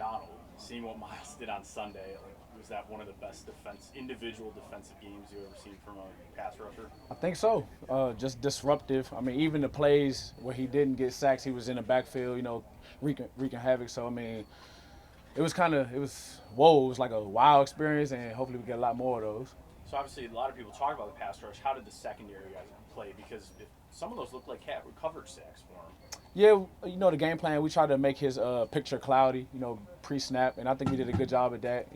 Donald, seeing what Miles did on Sunday, like, was that one of the best individual defensive games you've ever seen from a pass rusher? I think so. Just disruptive. I mean, even the plays where he didn't get sacks, he was in the backfield, wreaking havoc. So I mean, it was whoa, it was like a wow experience, and hopefully we get a lot more of those. So obviously, a lot of people talk about the pass rush. How did the secondary guys play? Because some of those looked like coverage sacks for him. Yeah, the game plan, we tried to make his picture cloudy, pre-snap, and I think we did a good job at that.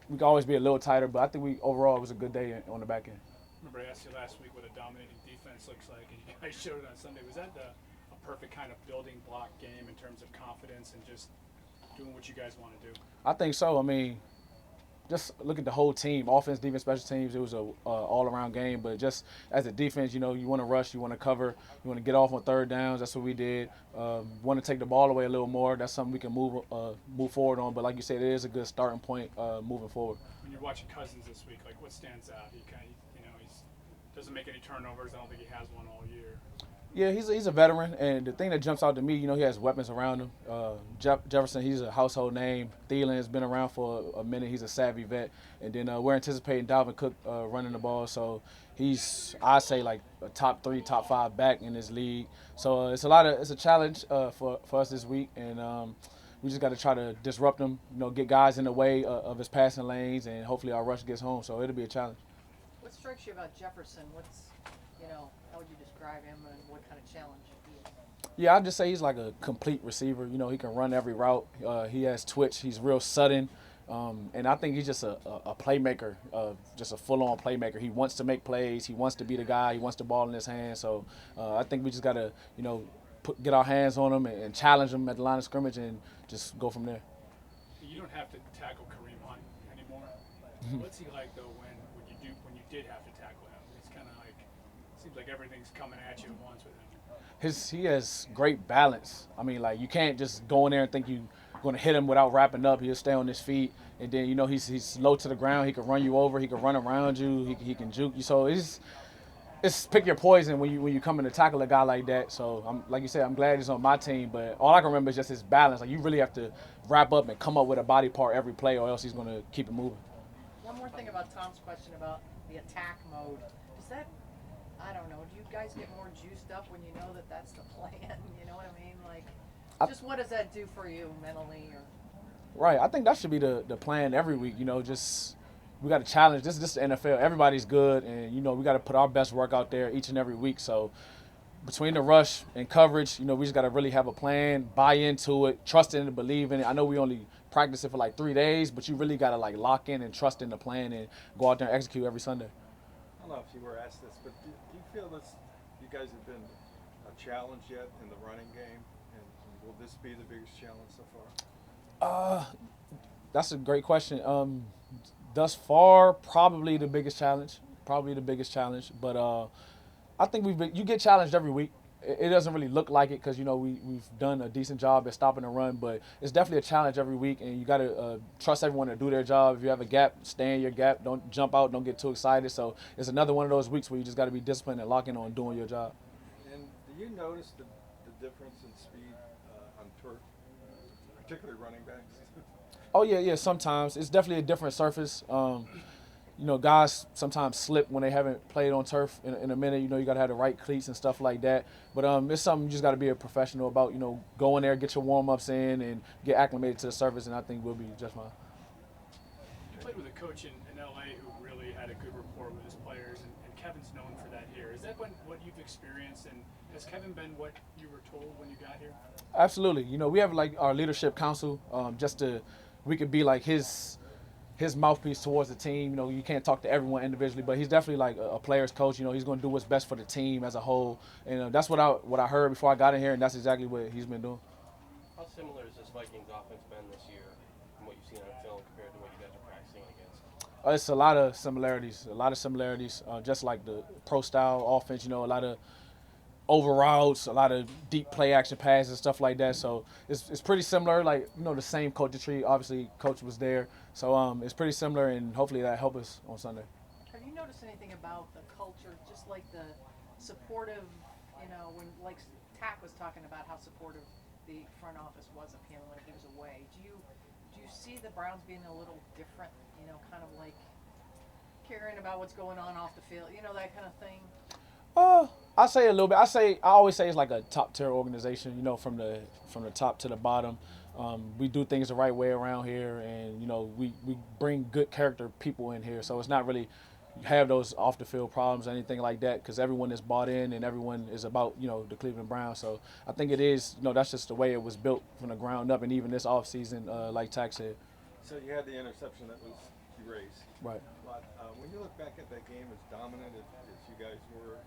We could always be a little tighter, but I think we overall it was a good day on the back end. Remember, I asked you last week what a dominating defense looks like, and you guys showed it on Sunday. Was that a perfect kind of building block game in terms of confidence and just doing what you guys want to do? I think so. I mean, just look at the whole team, offense, defense, special teams. It was a all-around game, but just as a defense, you want to rush, you want to cover, you want to get off on third downs. That's what we did. Want to take the ball away a little more. That's something we can move forward on. But like you said, it is a good starting point moving forward. When you're watching Cousins this week, like what stands out? He kind of, he doesn't make any turnovers. I don't think he has one all year. Yeah, he's a veteran, and the thing that jumps out to me, he has weapons around him. Jefferson, he's a household name. Thielen has been around for a minute. He's a savvy vet. And then we're anticipating Dalvin Cook running the ball, so he's, I say, like a top 3, top 5 back in this league. So it's a challenge for us this week, and we just got to try to disrupt him, get guys in the way of his passing lanes, and hopefully our rush gets home. So it'll be a challenge. What strikes you about Jefferson? How would you describe him and what kind of challenge he is? Yeah, I'd just say he's like a complete receiver. He can run every route. He has twitch. He's real sudden. And I think he's just a playmaker, just a full-on playmaker. He wants to make plays. He wants to be the guy. He wants the ball in his hand. So I think we just got to, get our hands on him and challenge him at the line of scrimmage and just go from there. You don't have to tackle Kareem Hunt anymore. What's he like though when you did have to tackle him? It's kind of like seems like everything's coming at you at once with him. He has great balance. I mean, like you can't just go in there and think you're going to hit him without wrapping up. He'll stay on his feet, and then he's low to the ground. He can run you over. He can run around you. He can juke you. So it's pick your poison when you come in to tackle a guy like that. So like you said, I'm glad he's on my team. But all I can remember is just his balance. Like you really have to wrap up and come up with a body part every play, or else he's going to keep it moving. One more thing about Tom's question about the attack mode. Does that, I don't know, do you guys get more juiced up when you know that that's the plan? You know what I mean? Like, just what does that do for you mentally? Right. I think that should be the plan every week. Just we got to challenge. This is the NFL. Everybody's good, and we got to put our best work out there each and every week. So between the rush and coverage, we just got to really have a plan, buy into it, trust in it, believe in it. I know we only practice it for like 3 days, but you really got to like lock in and trust in the plan and go out there and execute every Sunday. I don't know if you were asked this, but do you feel this? You guys have been a challenge yet in the running game, and will this be the biggest challenge so far? That's a great question. Thus far, probably the biggest challenge. But I think you get challenged every week. It doesn't really look like it because we've done a decent job at stopping the run, but it's definitely a challenge every week, and you got to trust everyone to do their job. If you have a gap, stay in your gap. Don't jump out. Don't get too excited. So it's another one of those weeks where you just got to be disciplined and lock in on doing your job. And do you notice the difference in speed on turf, particularly running backs? Oh yeah. Sometimes it's definitely a different surface. Guys sometimes slip when they haven't played on turf in a minute. You got to have the right cleats and stuff like that. But it's something you just got to be a professional about. Go in there, get your warm-ups in, and get acclimated to the surface, and I think we'll be just fine. You played with a coach in L.A. who really had a good rapport with his players, and Kevin's known for that here. Is that what you've experienced, and has Kevin been what you were told when you got here? Absolutely. We have like our leadership council we could be like his mouthpiece towards the team. You can't talk to everyone individually, but he's definitely like a player's coach. He's going to do what's best for the team as a whole. And that's what I heard before I got in here, and that's exactly what he's been doing. How similar has this Vikings offense been this year from what you've seen on film compared to what you guys are practicing against? It's a lot of similarities. Just like the pro style offense, a lot of over routes, a lot of deep play action passes, stuff like that. So it's pretty similar. Like the same coaching tree. Obviously, coach was there, so it's pretty similar, and hopefully that help us on Sunday. Have you noticed anything about the culture, just like the supportive? When like Tack was talking about how supportive the front office was of him when he was away. Do you see the Browns being a little different? You know, kind of like caring about what's going on off the field. You know, that kind of thing. I say a little bit. I always say it's like a top tier organization. You know, from the top to the bottom. We do things the right way around here, and you know, we bring good character people in here. So it's not really have those off the field problems or anything like that, because everyone is bought in and everyone is about, you know, the Cleveland Browns. So I think it is, you know, that's just the way it was built from the ground up, and even this offseason, like Tack said. So you had the interception that was erased. Right. But when you look back at that game, as dominant as you guys were,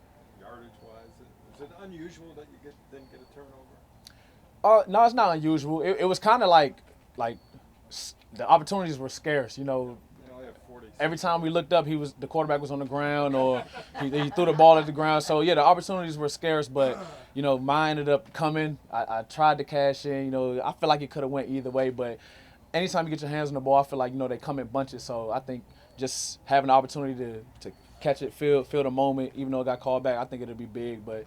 yardage-wise, is it unusual that you didn't get a turnover? No, it's not unusual. It was kind of like the opportunities were scarce, you know. You only have 40. Every time we looked up, the quarterback was on the ground, or he threw the ball at the ground. So yeah, the opportunities were scarce, but you know, mine ended up coming. I tried to cash in. You know, I feel like it could have went either way, but anytime you get your hands on the ball, I feel like, you know, they come in bunches. So I think just having the opportunity to catch it, feel the moment, even though it got called back, I think it'll be big. But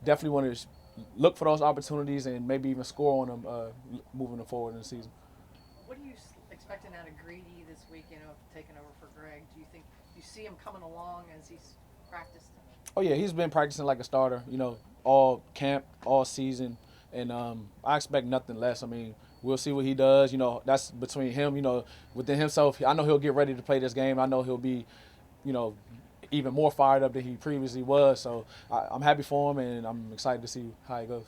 definitely want to look for those opportunities and maybe even score on them moving forward in the season. What are you expecting out of Greedy this week? You know, taking over for Greg. Do you see him coming along as he's practiced? Oh yeah, he's been practicing like a starter, you know, all camp, all season, and I expect nothing less. I mean, we'll see what he does. You know, that's between him. You know, within himself, I know he'll get ready to play this game. I know he'll be, you know, even more fired up than he previously was. So I'm happy for him, and I'm excited to see how it goes.